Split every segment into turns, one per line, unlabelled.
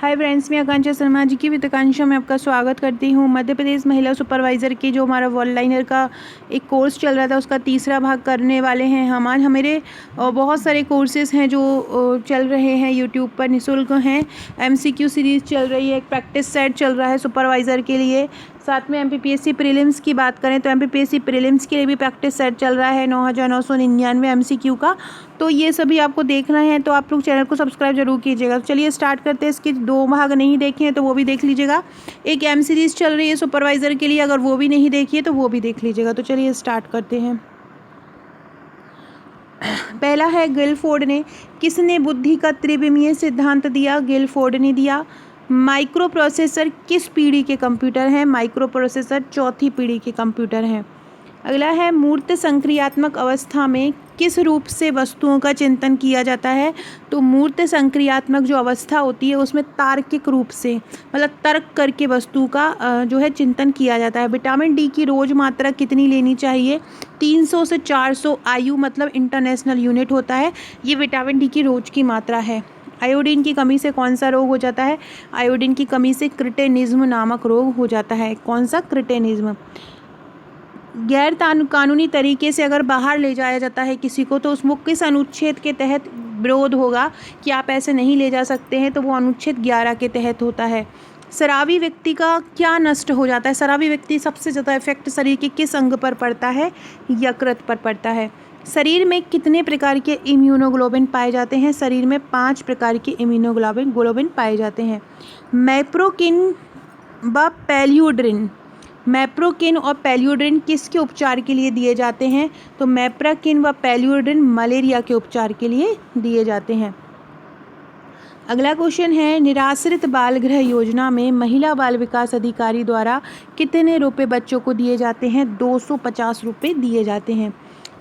Hi friends, मैं आकांक्षा शर्मा जी की वित्ताकांक्षा में आपका स्वागत करती हूँ। मध्य प्रदेश महिला सुपरवाइज़र की जो हमारा ऑनलाइनर का एक कोर्स चल रहा था उसका तीसरा भाग करने वाले हैं हम आज। हमारे बहुत सारे कोर्सेज़ हैं जो चल रहे हैं यूट्यूब पर, निःशुल्क हैं। एमसीक्यू सीरीज़ चल रही है, एक प्रैक्टिस सेट चल रहा है सुपरवाइज़र के लिए। साथ में एमपीपीएससी प्रीलिम्स की बात करें तो एमपीपीएससी प्रीलिम्स के लिए भी प्रैक्टिस सेट चल रहा है 9999 एमसीक्यू का। तो ये सभी आपको देखना है तो आप लोग चैनल को सब्सक्राइब जरूर कीजिएगा। तो चलिए स्टार्ट करते हैं। इसके 2 भाग नहीं देखे हैं तो वो भी देख लीजिएगा। एक एम सीरीज़ चल रही है सुपरवाइज़र के लिए, अगर वो भी नहीं देखी है तो वो भी देख लीजिएगा। तो चलिए स्टार्ट करते हैं। पहला है गिलफोर्ड ने किसने बुद्धि का त्रिविमीय सिद्धांत दिया? गिलफोर्ड ने दिया। माइक्रो प्रोसेसर किस पीढ़ी के कंप्यूटर हैं? माइक्रो प्रोसेसर चौथी पीढ़ी के कंप्यूटर हैं। अगला है मूर्त संक्रियात्मक अवस्था में किस रूप से वस्तुओं का चिंतन किया जाता है? तो मूर्त संक्रियात्मक जो अवस्था होती है उसमें तार्किक रूप से, मतलब तर्क करके वस्तु का जो है चिंतन किया जाता है। विटामिन डी की रोज मात्रा कितनी लेनी चाहिए? 300 से 400 आयु मतलब इंटरनेशनल यूनिट होता है। ये विटामिन डी की रोज की मात्रा है। आयोडीन की कमी से कौन सा रोग हो जाता है? आयोडीन की कमी से क्रिटेनिज्म नामक रोग हो जाता है। कौन सा? क्रिटेनिज्म। गैर कानूनी तरीके से अगर बाहर ले जाया जाता है किसी को तो उसको किस अनुच्छेद के तहत विरोध होगा कि आप ऐसे नहीं ले जा सकते हैं? तो वो अनुच्छेद 11 के तहत होता है। शराबी व्यक्ति का क्या नष्ट हो जाता है? शराबी व्यक्ति सबसे ज़्यादा इफेक्ट शरीर के किस अंग पर पड़ता है? यकृत पर पड़ता है। शरीर में कितने प्रकार के इम्यूनोग्लोबिन पाए जाते हैं? शरीर में 5 प्रकार के इम्यूनोग्लोबिन पाए जाते हैं। मैप्रोकिन व पैल्यूड्रिन, मैप्रोकिन और पैल्यूड्रिन किसके उपचार के लिए दिए जाते हैं? तो मैप्रोकिन व पैल्यूड्रिन मलेरिया के उपचार के लिए दिए जाते हैं। अगला क्वेश्चन है निराश्रित बाल गृह योजना में महिला बाल विकास अधिकारी द्वारा कितने रुपए बच्चों को दिए जाते हैं? 250 रुपये दिए जाते हैं।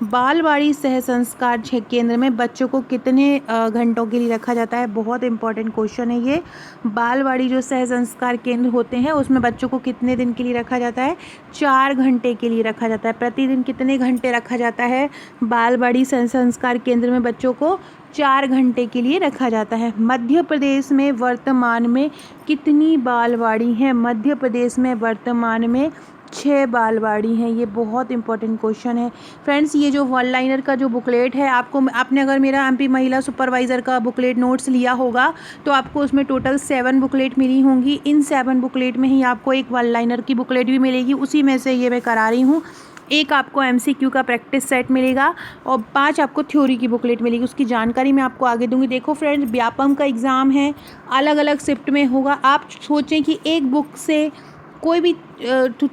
बालवाड़ी सह संस्कार केंद्र में बच्चों को कितने घंटों के लिए रखा जाता है? बहुत इंपॉर्टेंट क्वेश्चन है ये। बालवाड़ी जो सह संस्कार केंद्र होते हैं उसमें बच्चों को कितने दिन के लिए रखा जाता है? 4 घंटे के लिए रखा जाता है। प्रतिदिन कितने घंटे रखा जाता है? बालवाड़ी सह संस्कार केंद्र में बच्चों को 4 घंटे के लिए रखा जाता है। मध्य प्रदेश में वर्तमान में कितनी बालवाड़ी हैं? मध्य प्रदेश में वर्तमान में 6 बालवाड़ी हैं। ये बहुत इंपॉर्टेंट क्वेश्चन है फ्रेंड्स। ये जो ऑनलाइनर का जो बुकलेट है आपने अगर मेरा एमपी महिला सुपरवाइज़र का बुकलेट नोट्स लिया होगा तो आपको उसमें टोटल 7 बुकलेट मिली होंगी। इन 7 बुकलेट में ही आपको एक ऑनलाइनर की बुकलेट भी मिलेगी, उसी में से ये मैं करा रही हूँ। एक आपको एमसीक्यू का प्रैक्टिस सेट मिलेगा और 5 आपको थ्योरी की बुकलेट मिलेगी। उसकी जानकारी मैं आपको आगे दूंगी। देखो फ्रेंड्स, व्यापम का एग्ज़ाम है, अलग अलग शिफ्ट में होगा। आप सोचें कि एक बुक से कोई भी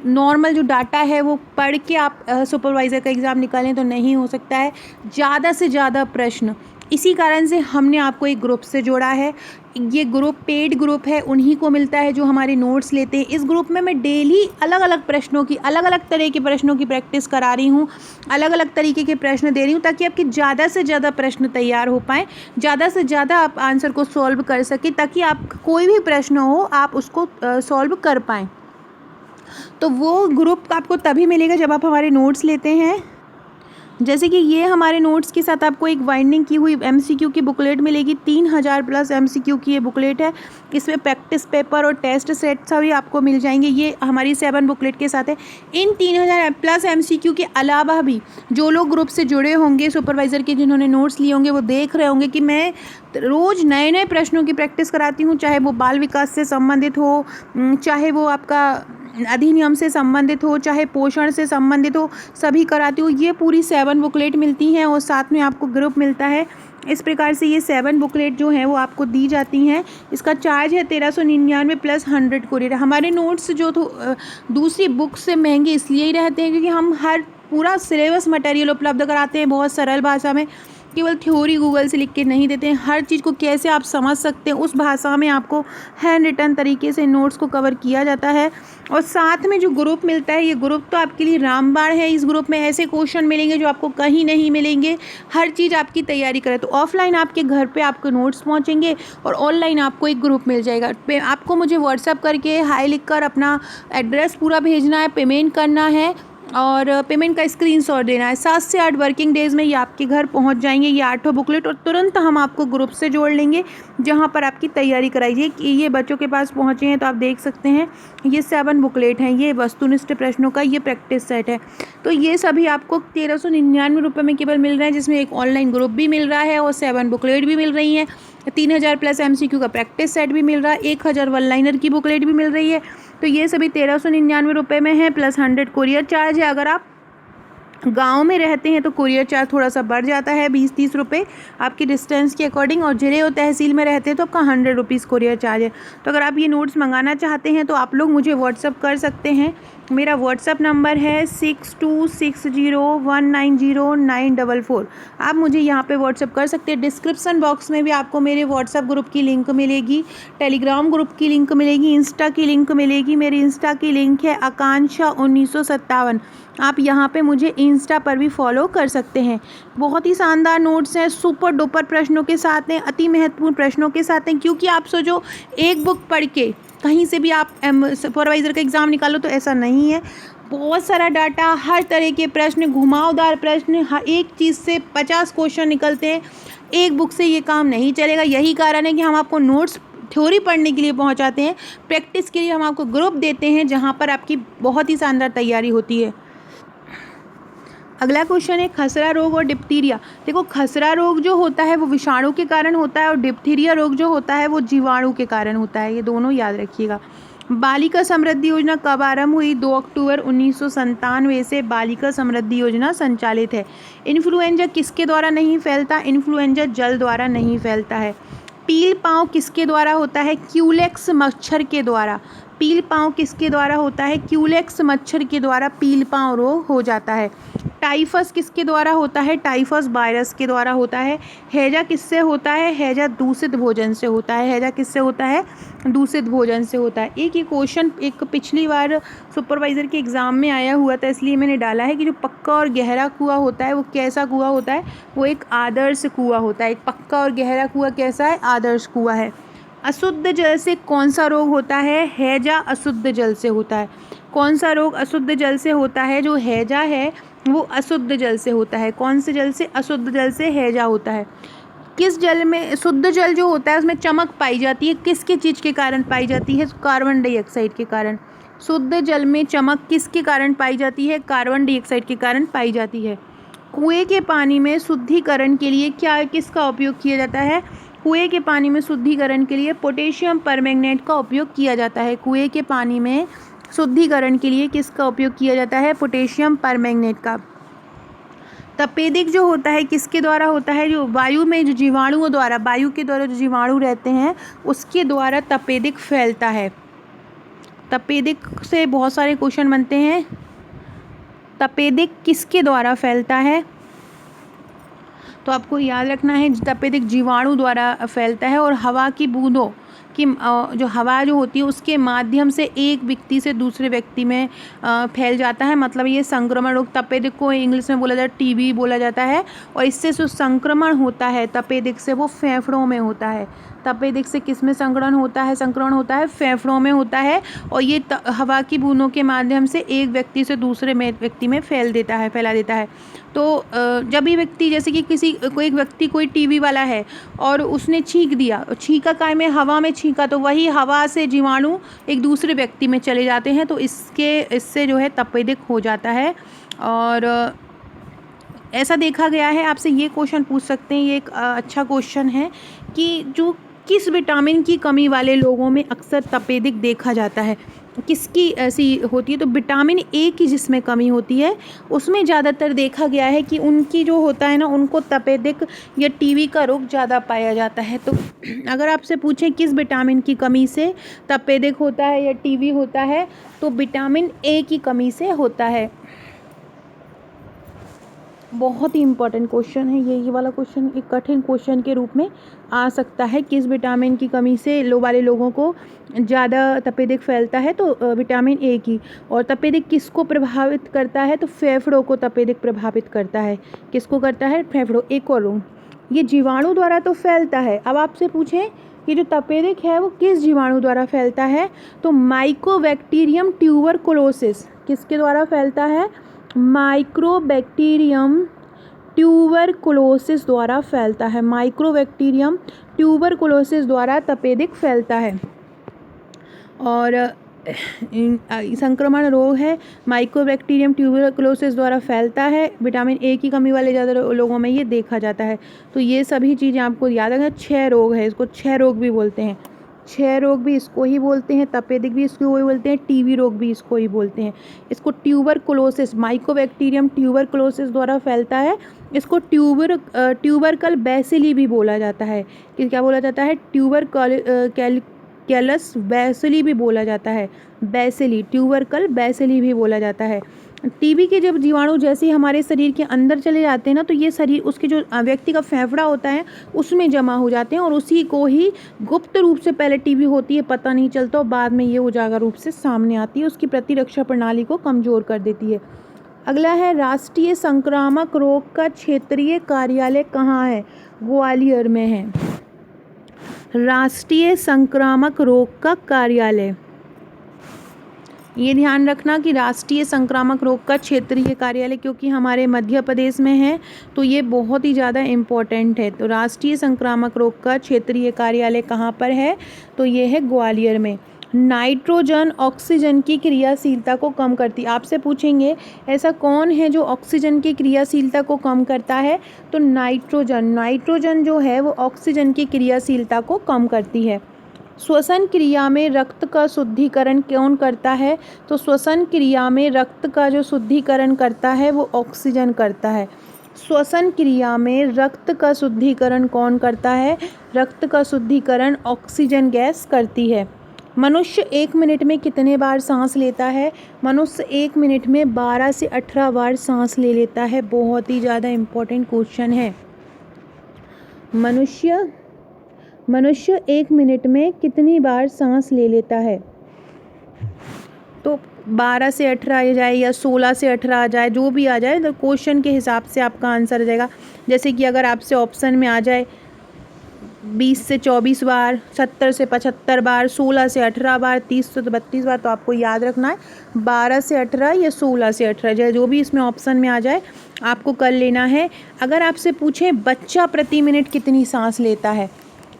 नॉर्मल जो डाटा है वो पढ़ के आप सुपरवाइज़र का एग्ज़ाम निकालें तो नहीं हो सकता है। ज़्यादा से ज़्यादा प्रश्न, इसी कारण से हमने आपको एक ग्रुप से जोड़ा है। ये ग्रुप पेड ग्रुप है, उन्हीं को मिलता है जो हमारे नोट्स लेते हैं। इस ग्रुप में मैं डेली अलग अलग प्रश्नों की, अलग अलग तरह के प्रश्नों की प्रैक्टिस करा रही हूँ, अलग अलग तरीके के प्रश्न दे रही हूँ ताकि आपके ज़्यादा से ज़्यादा प्रश्न तैयार हो पाएँ, ज़्यादा से ज़्यादा आप आंसर को सॉल्व कर सकें, ताकि आप कोई भी प्रश्न हो आप उसको सॉल्व कर पाएँ। तो वो ग्रुप आपको तभी मिलेगा जब आप हमारे नोट्स लेते हैं। जैसे कि ये हमारे नोट्स के साथ आपको एक बाइंडिंग की हुई एमसीक्यू की बुकलेट मिलेगी। 3000 प्लस एमसीक्यू की ये बुकलेट है। इसमें प्रैक्टिस पेपर और टेस्ट सेट सभी आपको मिल जाएंगे। ये हमारी 7 बुकलेट के साथ है। इन 3000 प्लस एमसीक्यू के अलावा भी जो लोग ग्रुप से जुड़े होंगे सुपरवाइज़र के, जिन्होंने नोट्स लिए होंगे, वो देख रहे होंगे कि मैं रोज़ नए नए प्रश्नों की प्रैक्टिस कराती हूँ, चाहे वो बाल विकास से संबंधित हो, चाहे वो आपका अधिनियम से संबंधित हो, चाहे पोषण से संबंधित हो, सभी कराती हूँ। ये पूरी 7 बुकलेट मिलती हैं और साथ में आपको ग्रुप मिलता है। इस प्रकार से ये 7 बुकलेट जो हैं वो आपको दी जाती हैं। इसका चार्ज है 1399 प्लस 100 कुरियर। हमारे नोट्स जो दूसरी बुक से महंगे इसलिए ही रहते हैं क्योंकि हम हर पूरा सिलेबस मटेरियल उपलब्ध कराते हैं बहुत सरल भाषा में। केवल थ्योरी गूगल से लिख के नहीं देते हैं, हर चीज़ को कैसे आप समझ सकते हैं उस भाषा में आपको हैंड रिटन तरीके से नोट्स को कवर किया जाता है। और साथ में जो ग्रुप मिलता है, ये ग्रुप तो आपके लिए रामबाण है। इस ग्रुप में ऐसे क्वेश्चन मिलेंगे जो आपको कहीं नहीं मिलेंगे। हर चीज़ आपकी तैयारी करें तो ऑफलाइन आपके घर पे आपको नोट्स पहुंचेंगे और ऑनलाइन आपको एक ग्रुप मिल जाएगा। आपको मुझे व्हाट्सअप करके हाई लिख कर अपना एड्रेस पूरा भेजना है, पेमेंट करना है और पेमेंट का स्क्रीनशॉट देना है। 7 से 8 वर्किंग डेज़ में ये आपके घर पहुंच जाएंगे ये 8 बुकलेट, और तुरंत हम आपको ग्रुप से जोड़ लेंगे जहां पर आपकी तैयारी कराइए। कि ये बच्चों के पास पहुंचे हैं तो आप देख सकते हैं ये 7 बुकलेट हैं, ये वस्तुनिष्ठ प्रश्नों का ये प्रैक्टिस सेट है। तो ये सभी आपको 1399 रुपये में केवल मिल रहे हैं, जिसमें एक ऑनलाइन ग्रुप भी मिल रहा है और 7 बुकलेट भी मिल रही हैं। 3000 प्लस MCQ का प्रैक्टिस सेट भी मिल रहा है, 1000 वन लाइनर की बुकलेट भी मिल रही है। तो ये सभी 1399 रुपये में है, प्लस 100 कोरियर चार्ज है। अगर आप गांव में रहते हैं तो कोरियर चार्ज थोड़ा सा बढ़ जाता है, 20-30 रुपये आपकी डिस्टेंस के अकॉर्डिंग, और जिले और तहसील में रहते हैं तो आपका 100 रुपीज़ कोरियर चार्ज है। तो अगर आप ये नोट्स मंगाना चाहते हैं तो आप लोग मुझे व्हाट्सअप कर सकते हैं। मेरा व्हाट्सअप नंबर है 6260190944। आप मुझे यहाँ पे व्हाट्सअप कर सकते हैं। डिस्क्रिप्सन बॉक्स में भी आपको मेरे व्हाट्सअप ग्रुप की लिंक मिलेगी, टेलीग्राम ग्रुप की लिंक मिलेगी, इंस्टा की लिंक मिलेगी। मेरी इंस्टा की लिंक है आकांक्षा 1957। आप यहाँ पे मुझे इंस्टा पर भी फॉलो कर सकते हैं। बहुत ही शानदार नोट्स हैं, सुपर डुपर प्रश्नों के साथ हैं, अति महत्वपूर्ण प्रश्नों के साथ हैं। क्योंकि आप सोचो एक बुक पढ़ के कहीं से भी आप सुपरवाइज़र का एग्ज़ाम निकालो, तो ऐसा नहीं है। बहुत सारा डाटा, हर तरह के प्रश्न, घुमावदार प्रश्न, हर एक चीज़ से 50 क्वेश्चन निकलते हैं। एक बुक से ये काम नहीं चलेगा। यही कारण है कि हम आपको नोट्स थ्योरी पढ़ने के लिए पहुंचाते हैं, प्रैक्टिस के लिए हम आपको ग्रुप देते हैं जहां पर आपकी बहुत ही शानदार तैयारी होती है। अगला क्वेश्चन है खसरा रोग और डिप्थीरिया। देखो, खसरा रोग जो होता है वो विषाणु के कारण होता है और डिप्थीरिया रोग जो होता है वो जीवाणु के कारण होता है। ये दोनों याद रखिएगा। बालिका समृद्धि योजना कब आरंभ हुई? 2 अक्टूबर 1997 से बालिका समृद्धि योजना संचालित है। इन्फ्लुएंजा किसके द्वारा नहीं फैलता? इन्फ्लुएंजा जल द्वारा नहीं फैलता है। पील पाँव किसके द्वारा होता है? क्यूलेक्स मच्छर के द्वारा। पील पाँव किसके द्वारा होता है? क्यूलेक्स मच्छर के द्वारा पील पाँव रोग हो जाता है। टाइफस किसके द्वारा होता है? टाइफस वायरस के द्वारा होता है। हैजा किससे होता है? हैजा दूषित भोजन से होता है। हैजा किससे होता है? दूषित भोजन से होता है। एक ये क्वेश्चन एक पिछली बार सुपरवाइज़र के एग्ज़ाम में आया हुआ था, इसलिए मैंने डाला है कि जो पक्का और गहरा कुआं होता है वो कैसा कुआं होता है? वो एक आदर्श कुआं होता है। एक पक्का और गहरा कुआं कैसा है? आदर्श कुआं है। अशुद्ध जल से कौन सा रोग होता है? हैजा अशुद्ध जल से होता है। कौन सा रोग अशुद्ध जल से होता है? जो हैजा है वो अशुद्ध जल से होता है। कौन से जल से? अशुद्ध जल से हैजा होता है। किस जल में? शुद्ध जल जो होता है उसमें चमक पाई जाती है, किसके चीज़ के कारण पाई जाती है? कार्बन डाइऑक्साइड के कारण। शुद्ध जल में चमक किसके कारण पाई जाती है? कार्बन डाइऑक्साइड के कारण पाई जाती है। कुएं के पानी में शुद्धिकरण के लिए किसका उपयोग किया जाता है? कुएं के पानी में शुद्धिकरण के लिए पोटेशियम परमैंगनेट का उपयोग किया जाता है। कुएं के पानी में शुद्धिकरण के लिए किसका उपयोग किया जाता है? पोटेशियम परमैंगनेट का। तपेदिक जो होता है किसके द्वारा होता है? जो वायु में जो जीवाणुओं द्वारा, वायु के द्वारा जो जीवाणु रहते हैं उसके द्वारा तपेदिक फैलता है। तपेदिक से बहुत सारे क्वेश्चन बनते हैं। तपेदिक किसके द्वारा फैलता है? तो आपको याद रखना है तपेदिक जीवाणु द्वारा फैलता है और हवा की बूंदों की जो हवा जो होती है उसके माध्यम से एक व्यक्ति से दूसरे व्यक्ति में फैल जाता है। मतलब ये संक्रमण रोग। तपेदिक को इंग्लिश में बोला जाता है TB बोला जाता है। और इससे जो संक्रमण होता है तपेदिक से वो फेफड़ों में होता है। तपेदिक से किस में संक्रमण होता है? संक्रमण होता है फेफड़ों में होता है। और ये हवा की बूंदों के माध्यम से एक व्यक्ति से दूसरे व्यक्ति में फैला देता है। तो जब भी व्यक्ति, जैसे कि कोई व्यक्ति कोई TB वाला है और उसने छींक दिया, छींका काय में? हवा में छींका, तो वही हवा से जीवाणु एक दूसरे व्यक्ति में चले जाते हैं। तो इससे जो है तपेदिक हो जाता है। और ऐसा देखा गया है, आपसे ये क्वेश्चन पूछ सकते हैं, ये एक अच्छा क्वेश्चन है कि जो किस विटामिन की कमी वाले लोगों में अक्सर तपेदिक देखा जाता है? किसकी ऐसी होती है? तो विटामिन A की जिसमें कमी होती है उसमें ज़्यादातर देखा गया है कि उनकी जो होता है ना, उनको तपेदिक या TB का रोग ज़्यादा पाया जाता है। तो अगर आपसे पूछें किस विटामिन की कमी से तपेदिक होता है या TB होता है, तो विटामिन A की कमी से होता है। बहुत ही इम्पोर्टेंट क्वेश्चन है ये वाला क्वेश्चन एक कठिन क्वेश्चन के रूप में आ सकता है। किस विटामिन की कमी से वाले लोगों को ज़्यादा तपेदिक फैलता है? तो विटामिन A की। और तपेदिक किसको प्रभावित करता है? तो फेफड़ों को तपेदिक प्रभावित करता है। किसको करता है? फेफड़ों। एक और रोग, ये जीवाणु द्वारा तो फैलता है। अब आपसे पूछें कि जो तपेदिक है वो किस जीवाणु द्वारा फैलता है? तो माइकोबैक्टीरियम ट्यूबरकुलोसिस किसके द्वारा फैलता है? माइक्रोबैक्टीरियम ट्यूबरकुलोसिस द्वारा फैलता है। माइक्रोबैक्टीरियम ट्यूबरकुलोसिस द्वारा तपेदिक फैलता है। और संक्रमण रोग है, माइक्रोबैक्टीरियम ट्यूबरकुलोसिस द्वारा फैलता है। विटामिन ए की कमी वाले ज़्यादा लोगों में ये देखा जाता है। तो ये सभी चीज़ें आपको याद रखना। 6 रोग है, इसको 6 रोग भी बोलते हैं। 6 रोग भी इसको ही बोलते हैं, तपेदिक भी इसको ही बोलते हैं, टीबी रोग भी इसको ही बोलते हैं। इसको ट्यूबरकुलोसिस, माइक्रोबैक्टीरियम ट्यूबरकुलोसिस द्वारा फैलता है। इसको ट्यूबरकल बैसिली भी बोला जाता है। क्या बोला जाता है? कैलस बैसिली भी बोला जाता है। बैसिली, ट्यूबरकल बैसिली भी बोला जाता है। टीबी के जब जीवाणु जैसे ही हमारे शरीर के अंदर चले जाते हैं ना, तो ये शरीर, उसके जो व्यक्ति का फेफड़ा होता है उसमें जमा हो जाते हैं, और उसी को ही गुप्त रूप से पहले टीबी होती है, पता नहीं चलता, और बाद में ये उजागर रूप से सामने आती है, उसकी प्रतिरक्षा प्रणाली को कमज़ोर कर देती है। अगला है, राष्ट्रीय संक्रामक रोग का क्षेत्रीय कार्यालय कहाँ है? ग्वालियर में है। राष्ट्रीय संक्रामक रोग का कार्यालय, ये ध्यान रखना कि राष्ट्रीय संक्रामक रोग का क्षेत्रीय कार्यालय, क्योंकि हमारे मध्य प्रदेश में है, तो ये बहुत ही ज़्यादा इम्पोर्टेंट है। तो राष्ट्रीय संक्रामक रोग का क्षेत्रीय कार्यालय कहाँ पर है? तो ये है ग्वालियर में। नाइट्रोजन ऑक्सीजन की क्रियाशीलता को कम करती है। आपसे पूछेंगे ऐसा कौन है जो ऑक्सीजन की क्रियाशीलता को कम करता है? तो नाइट्रोजन जो है वो ऑक्सीजन की क्रियाशीलता को कम करती है। श्वसन क्रिया में रक्त का शुद्धिकरण कौन करता है? तो श्वसन क्रिया में रक्त का जो शुद्धिकरण करता है वो ऑक्सीजन करता है। श्वसन क्रिया में रक्त का शुद्धिकरण कौन करता है? रक्त का शुद्धिकरण ऑक्सीजन गैस करती है। मनुष्य 1 मिनट में कितने बार सांस लेता है? मनुष्य 1 मिनट में 12 से 18 बार सांस ले लेता है। बहुत ही ज़्यादा इम्पोर्टेंट क्वेश्चन है। मनुष्य 1 मिनट में कितनी बार सांस ले लेता है? तो 12 से 18 आ जाए या 16 से 18 आ जाए, जो भी आ जाए, तो क्वेश्चन के हिसाब से आपका आंसर आ जाएगा। जैसे कि अगर आपसे ऑप्शन में आ जाए 20 से 24 बार, 70 से 75 बार, 16 से 18 बार, 30 से 32 बार, तो आपको याद रखना है 12 से 18 या 16 से 18, जो भी इसमें ऑप्शन में आ जाए आपको कर लेना है। अगर आपसे पूछें बच्चा प्रति मिनट कितनी सांस लेता है?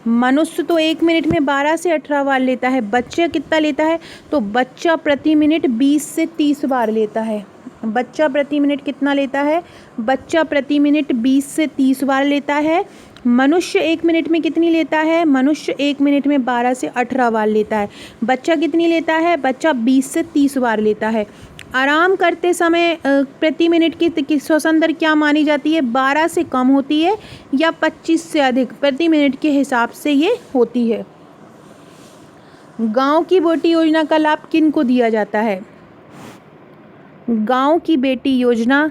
मनुष्य तो 1 मिनट में 12 से 18 बार लेता है, बच्चा कितना लेता है? तो बच्चा प्रति मिनट 20 से 30 बार लेता है। बच्चा प्रति मिनट कितना लेता है? बच्चा प्रति मिनट 20 से 30 बार लेता है। मनुष्य 1 मिनट में कितनी लेता है? मनुष्य 1 मिनट में 12 से 18 बार लेता है। बच्चा कितनी लेता है? बच्चा 20 से 30 बार लेता है। आराम करते समय प्रति मिनट की श्वसन दर क्या मानी जाती है? 12 से कम होती है या 25 से अधिक प्रति मिनट के हिसाब से ये होती है। गांव की बेटी योजना का लाभ किन को दिया जाता है? गांव की बेटी योजना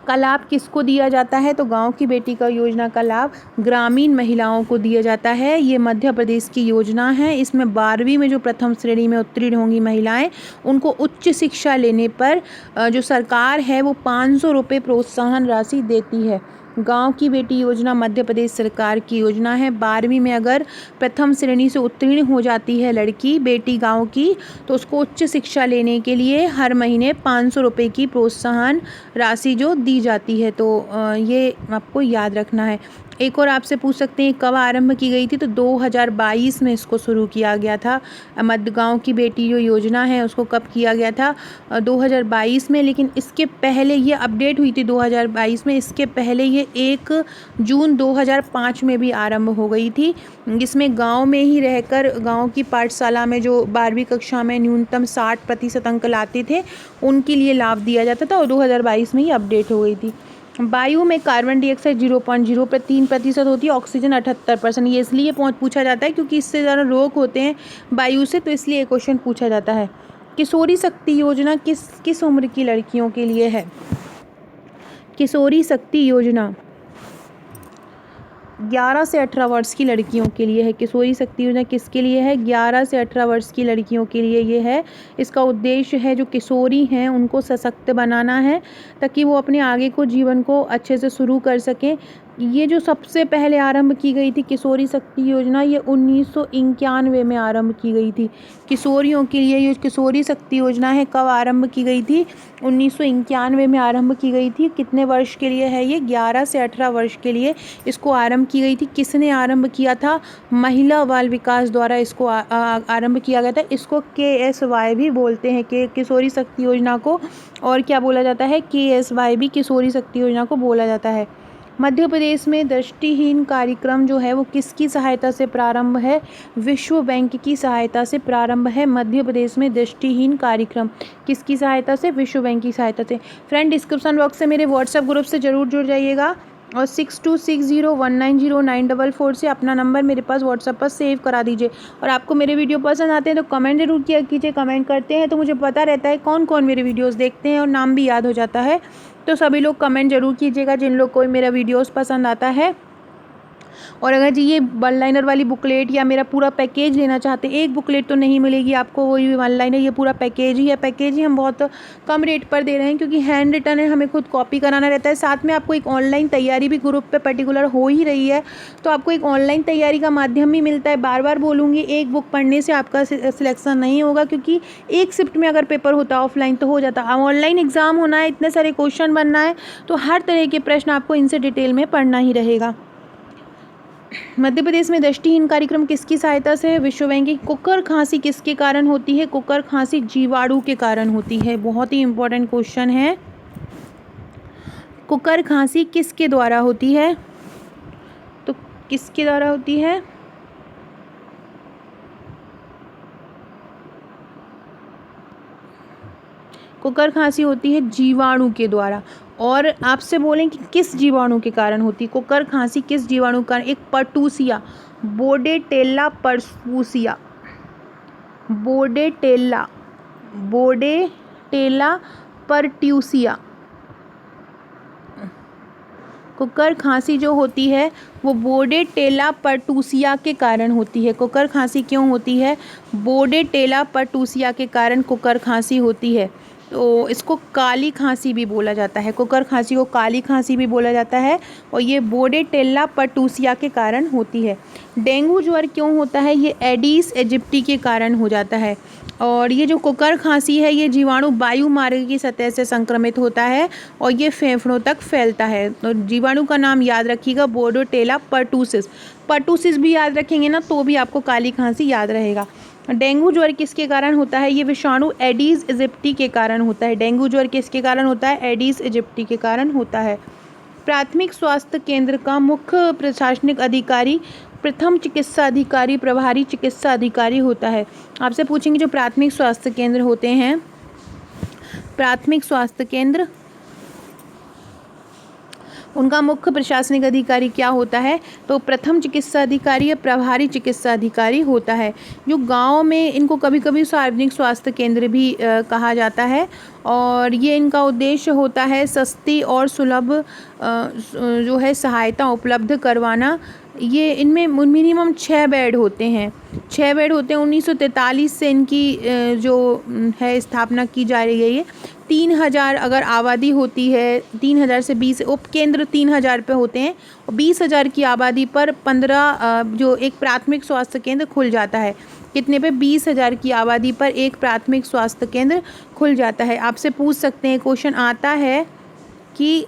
का लाभ किसको दिया जाता है? तो गांव की बेटी का योजना का लाभ ग्रामीण महिलाओं को दिया जाता है। ये मध्य प्रदेश की योजना है। इसमें 12वीं में जो प्रथम श्रेणी में उत्तीर्ण होंगी महिलाएं, उनको उच्च शिक्षा लेने पर जो सरकार है वो 500 रुपये प्रोत्साहन राशि देती है। गांव की बेटी योजना मध्य प्रदेश सरकार की योजना है। 12वीं में अगर प्रथम श्रेणी से उत्तीर्ण हो जाती है लड़की, बेटी गांव की, तो उसको उच्च शिक्षा लेने के लिए हर महीने 500 रुपये की प्रोत्साहन राशि जो दी जाती है। तो ये आपको याद रखना है। एक और आपसे पूछ सकते हैं कब आरंभ की गई थी? तो 2022 में इसको शुरू किया गया था। मध्य गाँव की बेटी जो योजना है उसको कब किया गया था? 2022 में। लेकिन इसके पहले ये अपडेट हुई थी 2022 में। इसके पहले ये 1 जून 2005 में भी आरंभ हो गई थी, जिसमें गांव में ही रहकर गांव की पाठशाला में जो 12वीं कक्षा में न्यूनतम 60% अंक लाते थे उनके लिए लाभ दिया जाता था, और 2022 में ही अपडेट हो गई थी। वायु में कार्बन डाइऑक्साइड 0.03% होती है, ऑक्सीजन 78%। ये इसलिए पूछा जाता है क्योंकि इससे ज़्यादा रोग होते हैं वायु से, तो इसलिए क्वेश्चन पूछा जाता है। किशोरी शक्ति योजना किस उम्र की लड़कियों के लिए है? किशोरी शक्ति योजना 11 से 18 वर्ष की लड़कियों के लिए है। किशोरी शक्ति योजना किसके लिए है? 11 से 18 वर्ष की लड़कियों के लिए ये है। इसका उद्देश्य है जो किशोरी हैं उनको सशक्त बनाना है, ताकि वो अपने आगे को जीवन को अच्छे से शुरू कर सकें। ये जो सबसे पहले आरंभ की गई थी किशोरी शक्ति योजना, ये 1991 में आरंभ की गई थी। किशोरियों के लिए ये किशोरी शक्ति योजना है, कब आरंभ की गई थी? 1991 में आरंभ की गई थी। कितने वर्ष के लिए है ये? 11 से 18 वर्ष के लिए इसको आरंभ की गई थी। किसने आरंभ किया था? महिला बाल विकास द्वारा इसको आरंभ किया गया था। इसको KSY भी बोलते हैं, कि किशोरी शक्ति योजना को, और क्या बोला जाता है? KSY भी किशोरी शक्ति योजना को बोला जाता है। मध्य प्रदेश में दृष्टिहीन कार्यक्रम जो है वो किसकी सहायता से प्रारंभ है? विश्व बैंक की सहायता से प्रारंभ है मध्य प्रदेश में दृष्टिहीन कार्यक्रम। किसकी सहायता से? विश्व बैंक की सहायता से। फ्रेंड, डिस्क्रिप्शन बॉक्स से मेरे व्हाट्सएप ग्रुप से ज़रूर जुड़ जाइएगा, और 6260190944 से अपना नंबर मेरे पास व्हाट्सएप पर सेव करा दीजिए। और आपको मेरे वीडियो पसंद आते हैं तो कमेंट जरूर किया कीजिए। कमेंट करते हैं तो मुझे पता रहता है कौन कौन मेरे वीडियोस देखते हैं, और नाम भी याद हो जाता है। तो सभी लोग कमेंट जरूर कीजिएगा जिन लोग को मेरा वीडियोस पसंद आता है। और अगर जी ये वन लाइनर वाली बुकलेट या मेरा पूरा पैकेज लेना चाहते हैं, एक बुकलेट तो नहीं मिलेगी आपको, वही वन लाइनर, ये पूरा पैकेज ही है। पैकेज ही हम बहुत कम रेट पर दे रहे हैं, क्योंकि हैंड रिटन है, हमें खुद कॉपी कराना रहता है। साथ में आपको एक ऑनलाइन तैयारी भी ग्रुप पे पर्टिकुलर हो ही रही है, तो आपको एक ऑनलाइन तैयारी का माध्यम भी मिलता है। बार बार बोलूँगी, एक बुक पढ़ने से आपका सिलेक्शन नहीं होगा, क्योंकि एक शिफ्ट में अगर पेपर होता ऑफलाइन तो हो जाता। ऑनलाइन एग्ज़ाम होना है, इतने सारे क्वेश्चन बनना है, तो हर तरह के प्रश्न आपको इनसे डिटेल में पढ़ना ही रहेगा। मध्य प्रदेश में दृष्टिहीन कार्यक्रम किसकी सहायता से है? विश्व बैंक की। कुकर खांसी किसके कारण होती है? कुकर खांसी जीवाणु के कारण होती है। बहुत ही इंपॉर्टेंट क्वेश्चन है। कुकर खांसी किसके द्वारा होती है? तो किसके द्वारा होती है? कुकर खांसी होती है जीवाणु के द्वारा। और आपसे बोलें कि किस जीवाणु के कारण होती है कुकर खांसी? किस जीवाणु का? एक पर्टूसिया, बोर्डेटेला पर्टूसिया, बोर्डेटेला पर्ट्यूसिया। कुकर खांसी जो होती है वो बोर्डेटेला पर्टूसिया के कारण होती है। कुकर खांसी क्यों होती है? बोर्डेटेला पर्टूसिया के कारण कुकर खांसी होती है। तो इसको काली खांसी भी बोला जाता है। कुकर खांसी को काली खांसी भी बोला जाता है, और ये बोर्डेटेला पर्टूसिया के कारण होती है। डेंगू ज्वर क्यों होता है? ये एडिस एजिप्टी के कारण हो जाता है। और ये जो कुकर खांसी है, ये जीवाणु वायु मार्ग की सतह से संक्रमित होता है, और ये फेफड़ों तक फैलता है। तो जीवाणु का नाम याद रखिएगा, बोर्डेटेला पर्टूसिस। पर्टूसिस भी याद रखेंगे ना तो भी आपको काली खांसी याद रहेगा। डेंगू ज्वर किसके कारण होता है? ये विषाणु एडिस इजिप्टी के कारण होता है। डेंगू ज्वर किसके कारण होता है? एडिस इजिप्टी के कारण होता है। प्राथमिक स्वास्थ्य केंद्र का मुख्य प्रशासनिक अधिकारी प्रथम चिकित्सा अधिकारी, प्रभारी चिकित्सा अधिकारी होता है। आपसे पूछेंगे जो प्राथमिक स्वास्थ्य केंद्र होते हैं, प्राथमिक स्वास्थ्य केंद्र, उनका मुख्य प्रशासनिक अधिकारी क्या होता है? तो प्रथम चिकित्सा अधिकारी या प्रभारी चिकित्सा अधिकारी होता है। जो गांव में, इनको कभी कभी सार्वजनिक स्वास्थ्य केंद्र भी कहा जाता है, और ये इनका उद्देश्य होता है सस्ती और सुलभ जो है सहायता उपलब्ध करवाना। ये इनमें मिनिमम 6 बेड होते हैं। 6 बेड होते हैं। 1943 से इनकी जो है स्थापना की जा रही है। ये 3000 अगर आबादी होती है, 3000 से 20 उपकेंद्र 3000 पे होते हैं, और 20,000 की आबादी पर 15 जो एक प्राथमिक स्वास्थ्य केंद्र खुल जाता है। कितने पे? 20,000 की आबादी पर एक प्राथमिक स्वास्थ्य केंद्र खुल जाता है। आपसे पूछ सकते हैं, क्वेश्चन आता है कि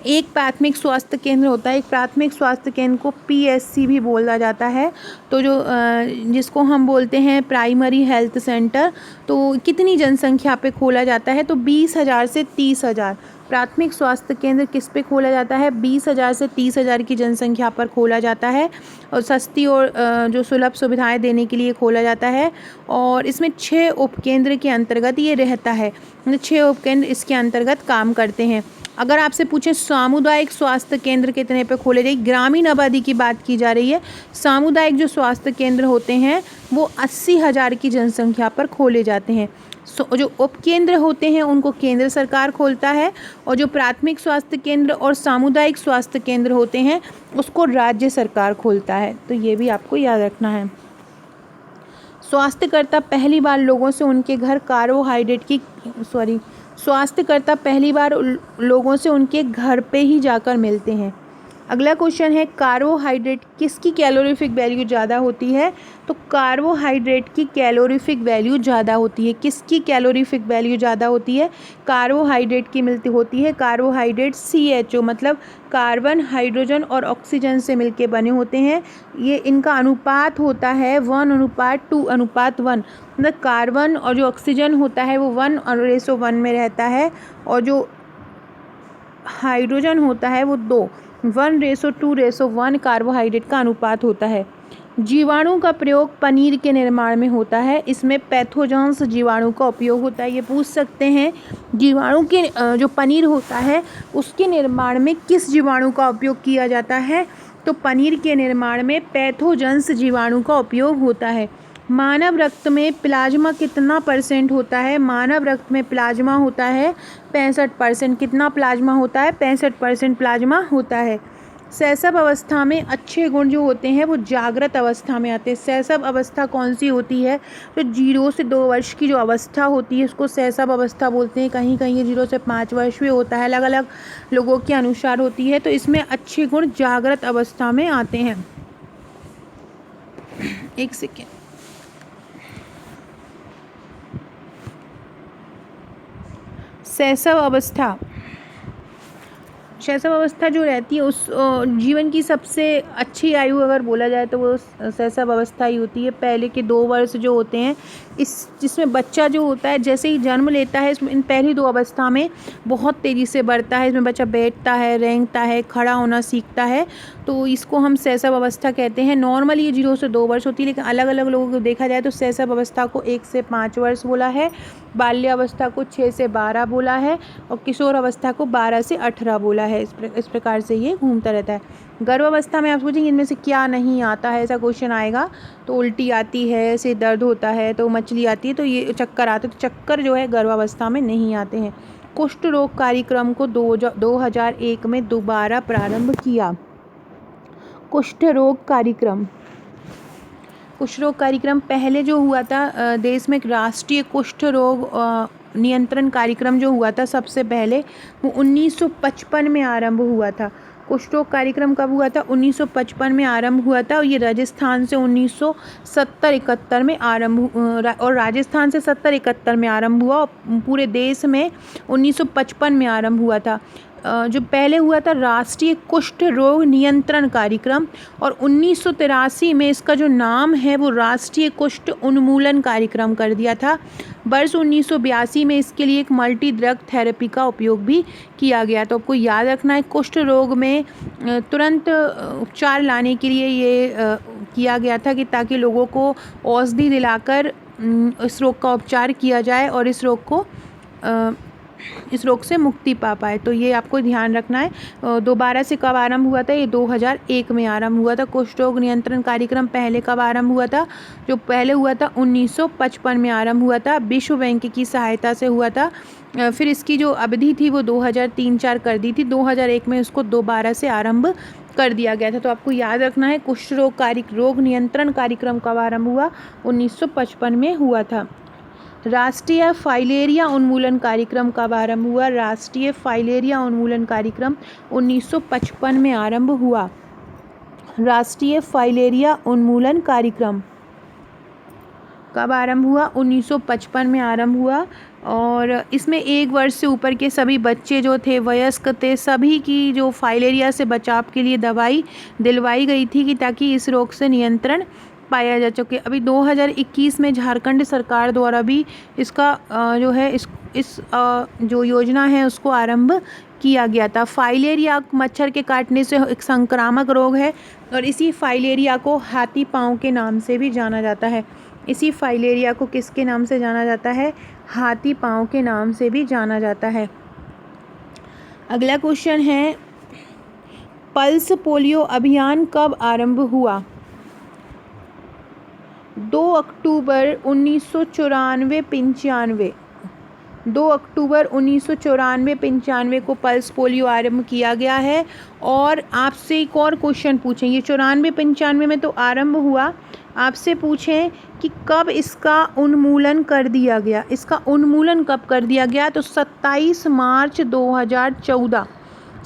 एक प्राथमिक स्वास्थ्य केंद्र होता है, एक प्राथमिक स्वास्थ्य केंद्र को PSC भी बोला जाता है। तो जो जिसको हम बोलते हैं प्राइमरी हेल्थ सेंटर, तो कितनी जनसंख्या पे खोला जाता है? तो 20,000 से 30,000 प्राथमिक स्वास्थ्य केंद्र किस पे खोला जाता है? 20,000 से 30,000 की जनसंख्या पर खोला जाता है, और सस्ती और जो सुलभ सुविधाएं देने के लिए खोला जाता है। और इसमें 6 उपकेंद्र के अंतर्गत ये रहता है। 6 उपकेंद्र इसके अंतर्गत काम करते हैं। अगर आपसे पूछें सामुदायिक स्वास्थ्य केंद्र कितने पे खोले जाए, ग्रामीण आबादी की बात की जा रही है। सामुदायिक जो स्वास्थ्य केंद्र होते हैं वो 80,000 की जनसंख्या पर खोले जाते हैं। जो उपकेंद्र होते हैं उनको केंद्र सरकार खोलता है, और जो प्राथमिक स्वास्थ्य केंद्र और सामुदायिक स्वास्थ्य केंद्र होते हैं उसको राज्य सरकार खोलता है। तो ये भी आपको याद रखना है। स्वास्थ्यकर्ता पहली बार लोगों से उनके घर स्वास्थ्यकर्ता पहली बार लोगों से उनके घर पे ही जाकर मिलते हैं। अगला क्वेश्चन है कार्बोहाइड्रेट किसकी कैलोरीफिक वैल्यू ज़्यादा होती है? तो कार्बोहाइड्रेट की कैलोरीफिक वैल्यू ज़्यादा होती है। किसकी कैलोरीफिक वैल्यू ज़्यादा होती है? कार्बोहाइड्रेट की मिलती होती है। कार्बोहाइड्रेट CHO मतलब कार्बन, हाइड्रोजन और ऑक्सीजन से मिलके बने होते हैं। ये इनका अनुपात होता है 1:2:1, मतलब कार्बन और जो ऑक्सीजन होता है वो 1:1 में रहता है, और जो हाइड्रोजन होता है वो 1:2:1 कार्बोहाइड्रेट का अनुपात होता है। जीवाणु का प्रयोग पनीर के निर्माण में होता है। इसमें पैथोजेंस जीवाणु का उपयोग होता है। ये पूछ सकते हैं जीवाणु के जो पनीर होता है उसके निर्माण में किस जीवाणु का उपयोग किया जाता है? तो पनीर के निर्माण में पैथोजेंस जीवाणु का उपयोग होता है। मानव रक्त में प्लाज्मा कितना % होता है? मानव रक्त में प्लाज्मा होता है 65%। कितना प्लाज्मा होता है? 65% प्लाज्मा होता है। शैशव अवस्था में अच्छे गुण जो होते हैं वो जागृत अवस्था में आते हैं। शैशव अवस्था कौन सी होती है? तो 0 से 2 वर्ष की जो अवस्था होती है उसको शैशव अवस्था बोलते हैं। कहीं कहीं ये 0 से 5 वर्ष भी होता है, अलग अलग लोगों के अनुसार होती है। तो इसमें अच्छे गुण जागृत अवस्था में आते हैं। एक सेकेंड। शैशव अवस्था जो रहती है उस जीवन की सबसे अच्छी आयु अगर बोला जाए तो वो शैशव अवस्था ही होती है। पहले के 2 वर्ष जो होते हैं जिसमें बच्चा जो होता है जैसे ही जन्म लेता है इसमें इन पहली 2 अवस्था में बहुत तेज़ी से बढ़ता है। इसमें बच्चा बैठता है, रेंगता है, खड़ा होना सीखता है, तो इसको हम शैशव अवस्था कहते हैं। नॉर्मली ये 0 से 2 वर्ष होती है, लेकिन अलग अलग लोगों को देखा जाए तो शैशव अवस्था को 1 से 5 वर्ष बोला है, बाल्यावस्था को 6 से 12 बोला है, और किशोर अवस्था को 12 से 18 बोला है। इस प्रकार से ये घूमता रहता है। गर्भावस्था में आप सोचेंगे इनमें से क्या नहीं आता है, ऐसा क्वेश्चन आएगा तो उल्टी आती है, सिर दर्द होता है, तो मछली आती है, तो ये चक्कर आते हैं। तो चक्कर जो है गर्भावस्था में नहीं आते हैं। कुष्ठ रोग कार्यक्रम को 2001 में दोबारा प्रारंभ किया। कुष्ठ रोग कार्यक्रम पहले जो हुआ था देश में राष्ट्रीय कुष्ठ रोग नियंत्रण कार्यक्रम जो हुआ था सबसे पहले वो 1955 में आरंभ हुआ था। कुष्ठ रोग कार्यक्रम कब हुआ था? 1955 में आरंभ हुआ था, और ये राजस्थान से 1970-71 में और राजस्थान से 70-71 में आरंभ हुआ, और पूरे देश में 1955 में आरंभ हुआ था। जो पहले हुआ था राष्ट्रीय कुष्ठ रोग नियंत्रण कार्यक्रम, और 1983 में इसका जो नाम है वो राष्ट्रीय कुष्ठ उन्मूलन कार्यक्रम कर दिया था। वर्ष 1982 में इसके लिए एक मल्टी ड्रग थेरेपी का उपयोग भी किया गया। तो आपको याद रखना है कुष्ठ रोग में तुरंत उपचार लाने के लिए ये किया गया था कि ताकि लोगों को औषधि दिलाकर इस रोग का उपचार किया जाए और इस रोग से मुक्ति पा पाए। तो ये आपको ध्यान रखना है। दोबारा से कब आरंभ हुआ था? ये 2001 में आरंभ हुआ था। कुष्ठ रोग नियंत्रण कार्यक्रम पहले कब आरंभ हुआ था? जो पहले हुआ था 1955 में आरंभ हुआ था, विश्व बैंक की सहायता से हुआ था। फिर इसकी जो अवधि थी वो 2003-4 कर दी थी। 2001 में उसको दोबारा से आरंभ कर दिया गया था। तो आपको याद रखना है कुष्ठ रोग नियंत्रण कार्यक्रम कब आरंभ हुआ? 1955 में हुआ था। राष्ट्रीय फाइलेरिया उन्मूलन कार्यक्रम कब आरंभ हुआ? राष्ट्रीय फाइलेरिया उन्मूलन कार्यक्रम 1955 में आरंभ हुआ। राष्ट्रीय फाइलेरिया उन्मूलन कार्यक्रम कब आरंभ हुआ? 1955 में आरंभ हुआ, और इसमें 1 वर्ष से ऊपर के सभी बच्चे जो थे, वयस्क थे, सभी की जो फाइलेरिया से बचाव के लिए दवाई दिलवाई गई थी कि ताकि इस रोग से नियंत्रण पाया जा सके। अभी 2021 में झारखंड सरकार द्वारा भी इसका जो है इस जो योजना है उसको आरंभ किया गया था। फाइलेरिया मच्छर के काटने से एक संक्रामक रोग है, और इसी फाइलेरिया को हाथी पाँव के नाम से भी जाना जाता है। इसी फाइलेरिया को किसके नाम से जाना जाता है? हाथी पाँव के नाम से भी जाना जाता है। अगला क्वेश्चन है पल्स पोलियो अभियान कब आरंभ हुआ? 2 अक्टूबर 1994-95। 2 अक्टूबर 1994-95 को पल्स पोलियो आरंभ किया गया है। और आपसे एक और क्वेश्चन पूछें, ये 94-95 में तो आरंभ हुआ, आपसे पूछें कि कब इसका उन्मूलन कर दिया गया। इसका उन्मूलन कब कर दिया गया, तो 27 मार्च 2014,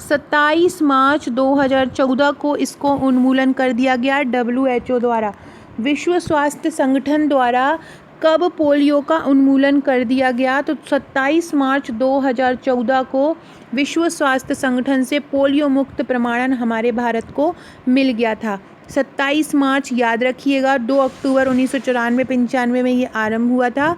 27 मार्च 2014 को इसको उन्मूलन कर दिया गया WHO द्वारा। विश्व स्वास्थ्य संगठन द्वारा कब पोलियो का उन्मूलन कर दिया गया, तो 27 मार्च 2014 को विश्व स्वास्थ्य संगठन से पोलियो मुक्त प्रमाणन हमारे भारत को मिल गया था। 27 मार्च याद रखिएगा। 2 अक्टूबर 1994-95 में ये आरंभ हुआ था।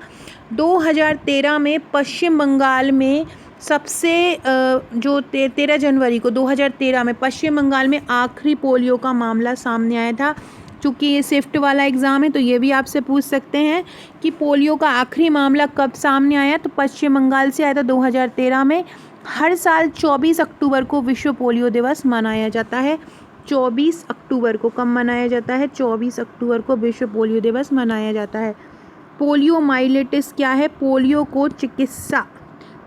2013 में पश्चिम बंगाल में सबसे जो 13 जनवरी को 2013 में पश्चिम बंगाल में आखिरी पोलियो का मामला सामने आया था। चूँकि ये शिफ्ट वाला एग्ज़ाम है तो ये भी आपसे पूछ सकते हैं कि पोलियो का आखिरी मामला कब सामने आया, तो पश्चिम बंगाल से आया था 2013 में। हर साल 24 अक्टूबर को विश्व पोलियो दिवस मनाया जाता है। 24 अक्टूबर को कब मनाया जाता है, 24 अक्टूबर को विश्व पोलियो दिवस मनाया जाता है। पोलियो माइलेटिस क्या है, पोलियो को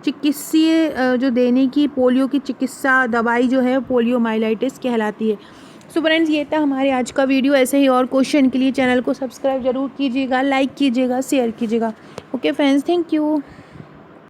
चिकित्सीय जो देने की पोलियो की चिकित्सा दवाई जो है पोलियो माइलाइटिस कहलाती है। सो फ्रेंड्स, ये था हमारे आज का वीडियो। ऐसे ही और क्वेश्चन के लिए चैनल को सब्सक्राइब जरूर कीजिएगा, लाइक कीजिएगा, शेयर कीजिएगा। Okay friends, thank you.